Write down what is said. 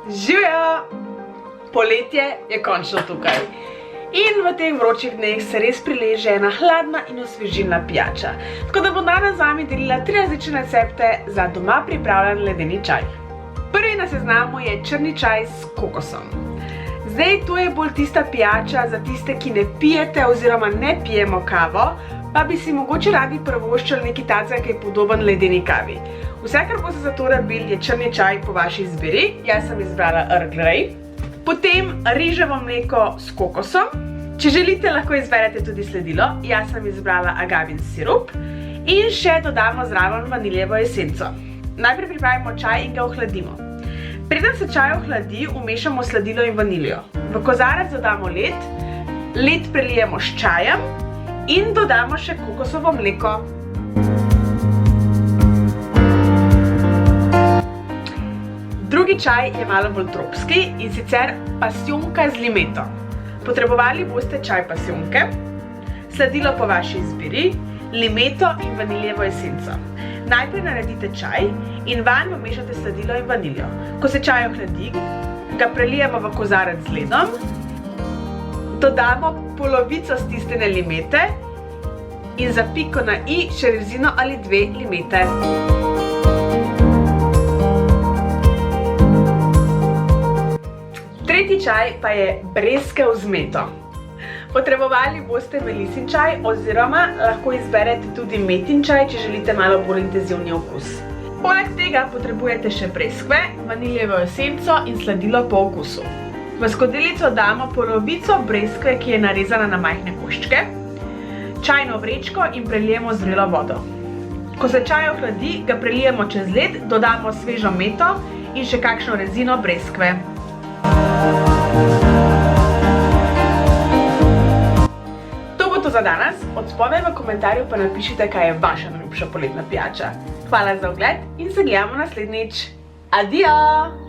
Živjo! Poletje je končno tukaj. In v teh vročih dneh se res prileže ena hladna in osvežilna pijača. Tako da bom danes z vami delila 3 različne recepte za doma pripravljen ledeni čaj. Prvi na seznamu je črni čaj s kokosom. Zdaj, to je bolj tista pijača za tiste, ki ne pijete oziroma ne pijemo kavo, pa bi si mogoče radi privoščili nekaj tacga, ki je podoben ledeni kavi. Vse, kar boste za to rabili, je črni čaj po vaši izbiri. Jaz sem izbrala Earl Grey. Potem riževo mleko s kokosom. Če želite, lahko izberete tudi sledilo. Jaz sem izbrala agavin sirup. In še dodamo zraven vaniljevo esenco. Najprej pripravimo čaj in ga ohladimo. Preden se čaj ohladi, vmešamo sladilo in vaniljo. V kozarec dodamo led, led prelijemo s čajem in dodamo še kokosovo mleko. Drugi čaj je malo bolj tropski in sicer pasijonka z limeto. Potrebovali boste čaj pasijonke, sladilo po vaši izbiri, limeto in vaniljevo esenco. Najprej naredite čaj in vanj vmešate sladilo in vaniljo. Ko se čaj ohladi, ga prelijemo v kozarec z ledom, dodamo polovico stisnjene limete in za piko na i še rezino ali 2 limete. Tretji čaj pa je breskev z meto. Potrebovali boste melisin čaj oziroma lahko izberete tudi metin čaj, če želite malo bolj intenzivni okus. Poleg tega potrebujete še breskve, vaniljevo esenco in sladilo po okusu. V skodelico damo polovico breskve, ki je narezana na majhne koščke, čajno vrečko in prelijemo z vrelo vodo. Ko se čaj ohladi, ga prelijemo čez led, dodamo svežo meto in še kakšno rezino breskve. To bo to za danes. Od spodaj v komentarju pa napišite, kaj je vaša najljubša poletna pijača. Hvala za ogled in se gledamo naslednjič. Adijo!